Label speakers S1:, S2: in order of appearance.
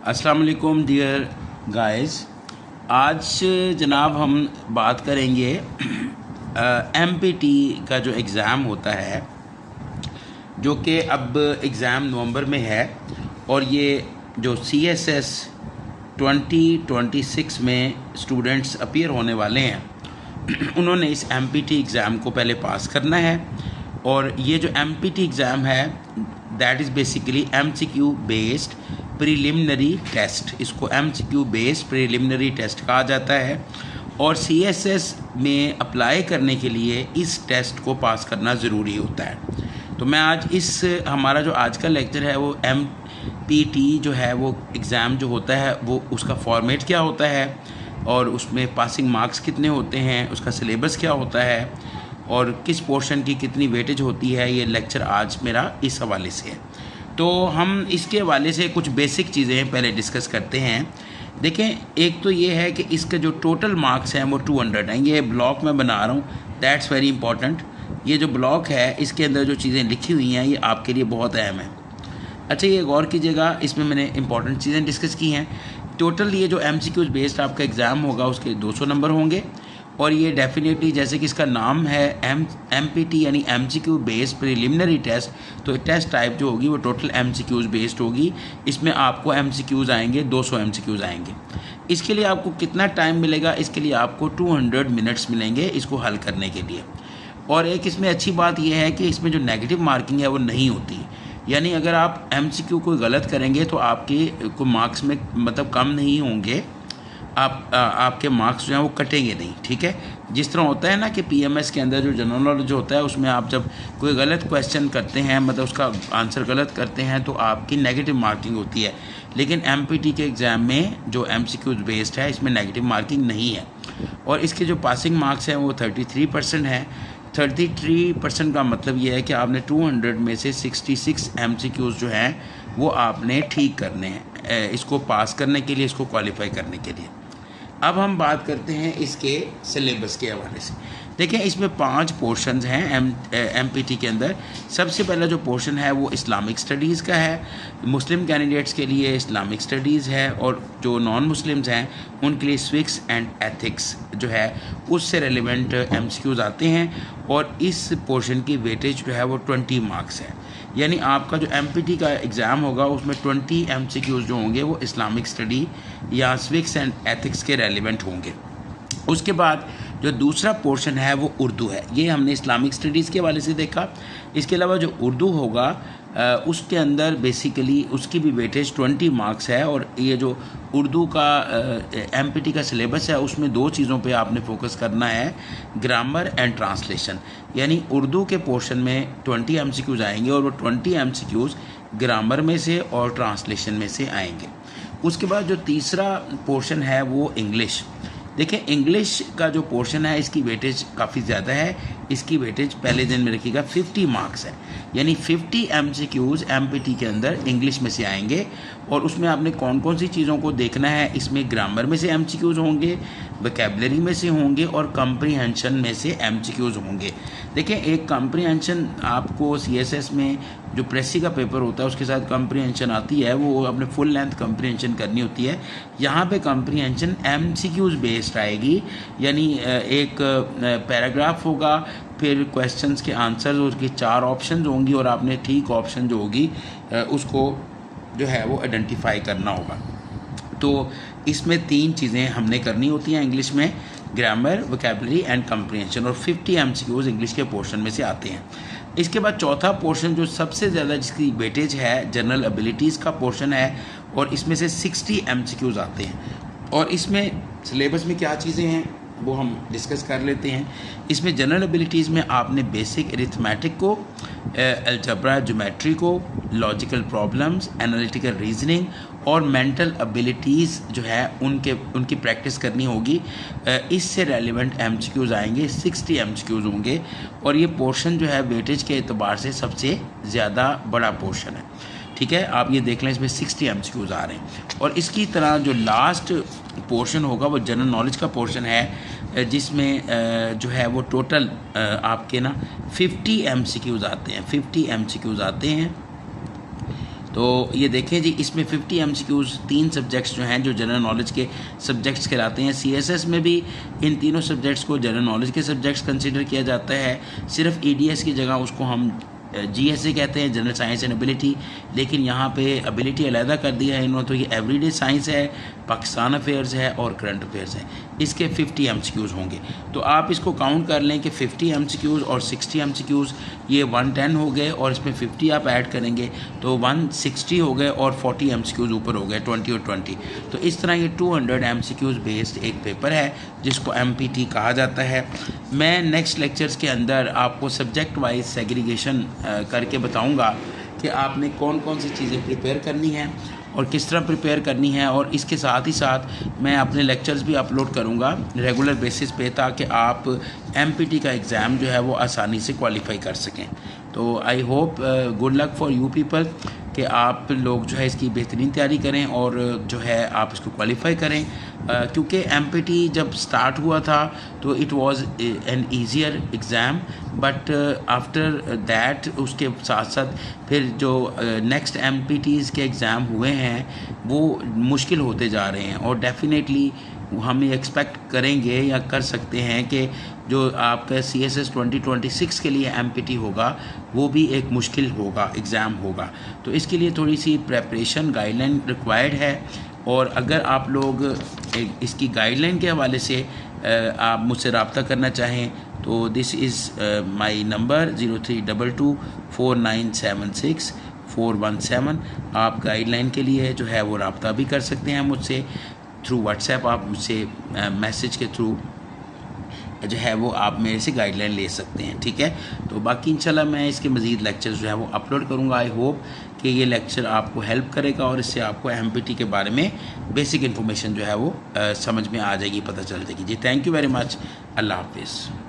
S1: अस्सलाम वालेकुम dear guys. आज जनाब हम बात करेंगे एमपीटी का जो एग्ज़ाम होता है, जो कि अब एग्ज़ाम नवंबर में है, और ये जो CSS 2026 में स्टूडेंट्स अपीयर होने वाले हैं उन्होंने इस एमपीटी एग्ज़ाम को पहले पास करना है। और ये जो एमपीटी एग्ज़ाम है that is basically MCQ based preliminary test. इसको MCQ बेस्ड प्रीलिमिनरी टेस्ट कहा जाता है, और CSS में अप्लाई करने के लिए इस टेस्ट को पास करना ज़रूरी होता है। तो मैं आज हमारा जो आज का लेक्चर है वो MPT जो है वो एग्ज़ाम जो होता है वो उसका फॉर्मेट क्या होता है, और उसमें पासिंग मार्क्स कितने होते हैं, उसका सिलेबस क्या होता है, और किस पोर्शन की कितनी वेटेज होती है, ये लेक्चर आज मेरा इस हवाले से है। तो हम इसके हवाले से कुछ बेसिक चीज़ें पहले डिस्कस करते हैं। देखें, एक तो ये है कि इसका जो टोटल मार्क्स हैं वो 200 हैं। ये ब्लॉक मैं बना रहा हूँ, दैट्स वेरी इंपॉर्टेंट। ये जो ब्लॉक है इसके अंदर जो चीज़ें लिखी हुई हैं ये आपके लिए बहुत अहम है। अच्छा, ये गौर कीजिएगा, इसमें मैंने इंपॉर्टेंट चीज़ें डिस्कस की हैं। टोटल ये जो MCQ बेस्ड आपका एग्ज़ाम होगा उसके 200 नंबर होंगे, और ये डेफिनेटली जैसे कि इसका नाम है MPT यानी MCQ बेस्ड प्रीलिमिनरी टेस्ट, तो टेस्ट टाइप जो होगी वो टोटल MCQs बेस्ड होगी। इसमें आपको MCQs आएंगे, 200 MCQs आएंगे। इसके लिए आपको कितना टाइम मिलेगा? इसके लिए आपको 200 मिनट्स मिलेंगे इसको हल करने के लिए। और एक इसमें अच्छी बात यह है कि इसमें जो नेगेटिव मार्किंग है वो नहीं होती, यानी अगर आप MCQ को गलत करेंगे तो आपके को मार्क्स में मतलब कम नहीं होंगे, आपके मार्क्स जो हैं वो कटेंगे नहीं। ठीक है, जिस तरह होता है ना कि PMS के अंदर जो जनरल नॉलेज होता है उसमें आप जब कोई गलत क्वेश्चन करते हैं, मतलब उसका आंसर गलत करते हैं, तो आपकी नेगेटिव मार्किंग होती है। लेकिन MPT के एग्ज़ाम में जो MCQ बेस्ड है इसमें नेगेटिव मार्किंग नहीं है, और इसके जो पासिंग मार्क्स हैं वो 33% हैं। 33% का मतलब ये है कि आपने 200 में से 66 MCQs जो हैं वो आपने ठीक करने हैं इसको पास करने के लिए, इसको क्वालिफाई करने के लिए। अब हम बात करते हैं इसके सिलेबस के हवाले से। देखें, इसमें 5 पोर्शंस हैं MPT के अंदर। सबसे पहला जो पोर्शन है वो इस्लामिक स्टडीज़ का है। मुस्लिम कैंडिडेट्स के लिए इस्लामिक स्टडीज़ है, और जो नॉन मुस्लिम्स हैं उनके लिए सिविक्स एंड एथिक्स जो है उससे रेलिवेंट MCQs आते हैं। और इस पोर्शन की वेटेज जो है वो 20 मार्क्स है, यानी आपका जो MPT का एग्ज़ाम होगा उसमें 20 MCQs जो होंगे वो इस्लामिक स्टडी या सिविक्स एंड एथिक्स के रेलिवेंट होंगे। उसके बाद जो दूसरा पोर्शन है वो उर्दू है। ये हमने इस्लामिक स्टडीज़ के हवाले से देखा। इसके अलावा जो उर्दू होगा उसके अंदर बेसिकली उसकी भी वेटेज 20 मार्क्स है, और ये जो उर्दू का MPT का सिलेबस है उसमें 2 चीज़ों पे आपने फोकस करना है, ग्रामर एंड ट्रांसलेशन। यानी उर्दू के पोर्शन में 20 MCQs आएंगे, और वो 20 MCQs ग्रामर में से और ट्रांसलेशन में से आएंगे। उसके बाद जो तीसरा पोर्शन है वो इंग्लिश। देखिए, इंग्लिश का जो पोर्शन है इसकी वेटेज काफ़ी ज़्यादा है। इसकी वेटेज पहले दिन में रखिएगा 50 मार्क्स है, यानी 50 MCQs MPT के अंदर इंग्लिश में से आएंगे। और उसमें आपने कौन कौन सी चीज़ों को देखना है, इसमें ग्रामर में से MCQs होंगे, वोकैबुलरी में से होंगे, और कम्प्रीहेंशन में से MCQs होंगे। देखिए, एक कम्प्रीहेंशन आपको CSS में जो प्रेसी का पेपर होता है उसके साथ कम्प्रीहेंशन आती है, वो अपने फुल लेंथ कम्प्रीहेंशन करनी होती है। यहाँ पे कम्प्रीहेंशन MCQs बेस्ड आएगी, यानी एक पैराग्राफ होगा, फिर क्वेश्चंस के आंसर्स, उसके 4 ऑप्शंस होंगी, और आपने ठीक ऑप्शन जो होगी उसको जो है वो आइडेंटिफाई करना होगा। तो इसमें 3 चीज़ें हमने करनी होती हैं इंग्लिश में, ग्रामर, वोकैबुलरी एंड कम्प्रीहेंशन, और 50 MCQs इंग्लिश के पोर्शन में से आते हैं। इसके बाद चौथा पोर्शन जो सबसे ज़्यादा जिसकी वेटेज है जनरल एबिलिटीज़ का पोर्शन है, और इसमें से 60 MCQs आते हैं। और इसमें सिलेबस में क्या चीज़ें हैं वो हम डिस्कस कर लेते हैं। इसमें जनरल एबिलिटीज़ में आपने बेसिक अरिथमेटिक को, अलजेब्रा ज्योमेट्री को, लॉजिकल प्रॉब्लम्स, एनालिटिकल रीजनिंग और मेंटल एबिलिटीज़ जो है उनकी प्रैक्टिस करनी होगी। इससे रेलिवेंट MCQs आएंगे, 60 MCQs होंगे, और ये पोर्शन जो है वेटेज के एतबार से सबसे ज़्यादा बड़ा पोर्शन है। ठीक है, आप ये देख लें, इसमें 60 MCQs आ रहे हैं। और इसकी तरह जो लास्ट पोर्शन होगा वो जनरल नॉलेज का पोर्शन है, जिसमें जो है वो टोटल आपके ना 50 MCQs आते हैं, 50 MCQs आते हैं। तो ये देखें जी, इसमें 50 MCQs 3 सब्जेक्ट्स जो हैं जो जनरल नॉलेज के सब्जेक्ट्स कहलाते हैं। CSS में भी इन तीनों सब्जेक्ट्स को जनरल नॉलेज के सब्जेक्ट्स कंसिडर किया जाता है। सिर्फ EDS की जगह उसको हम GSA कहते हैं, जनरल साइंस एंड एबिलिटी, लेकिन यहाँ पे एबिलिटी अलहदा कर दिया है इन्होंने। तो ये एवरीडे साइंस है, पाकिस्तान अफेयर्स है और करंट अफेयर्स है। इसके 50 MCQs होंगे, तो आप इसको काउंट कर लें कि 50 MCQs और 60 MCQs ये 110 हो गए, और इसमें 50 आप ऐड करेंगे तो 160 हो गए, और 40 MCQs ऊपर हो गए, 20 और 20। तो इस तरह ये 200 MCQs बेस्ड एक पेपर है जिसको MPT कहा जाता है। मैं नेक्स्ट लेक्चर्स के अंदर आपको सब्जेक्ट वाइज सेग्रीगेशन करके बताऊंगा कि आपने कौन कौन सी चीज़ें प्रिपेयर करनी हैं और किस तरह प्रिपेयर करनी है, और इसके साथ ही साथ मैं अपने लेक्चर्स भी अपलोड करूंगा रेगुलर बेसिस पे, ताकि आप MPT का एग्ज़ाम जो है वो आसानी से क्वालिफाई कर सकें। तो I hope good luck for you people कि आप लोग जो है इसकी बेहतरीन तैयारी करें और जो है आप इसको क्वालिफाई करें, क्योंकि MPT जब स्टार्ट हुआ था तो it was an easier exam, but after that उसके साथ साथ फिर जो नेक्स्ट MPTs के एग्ज़ाम हुए हैं वो मुश्किल होते जा रहे हैं, और डेफिनेटली हम एक्सपेक्ट करेंगे या कर सकते हैं कि जो आपका CSS 2026 के लिए MPT होगा वो भी एक मुश्किल होगा, एग्ज़ाम होगा। तो इसके लिए थोड़ी सी प्रेपरेशन गाइडलाइन रिक्वायर्ड है, और अगर आप लोग इसकी गाइडलाइन के हवाले से आप मुझसे रब्ता करना चाहें तो दिस इज़ माई नंबर 03224976 417। आप गाइडलाइन के लिए जो है वो रब्ता भी कर सकते हैं मुझसे थ्रू व्हाट्सएप। आप मुझसे मैसेज के थ्रू जो है वो आप मेरे से गाइडलाइन ले सकते हैं, ठीक है। तो बाकी इंशाल्लाह मैं इसके मज़ीद लेक्चर्स जो है वो अपलोड करूँगा। आई होप कि ये लेक्चर आपको हेल्प करेगा और इससे आपको MPT के बारे में बेसिक इन्फॉर्मेशन जो है वो समझ में आ जाएगी, पता चल जाएगी जी। Thank you very much. अल्लाह हाफिज़।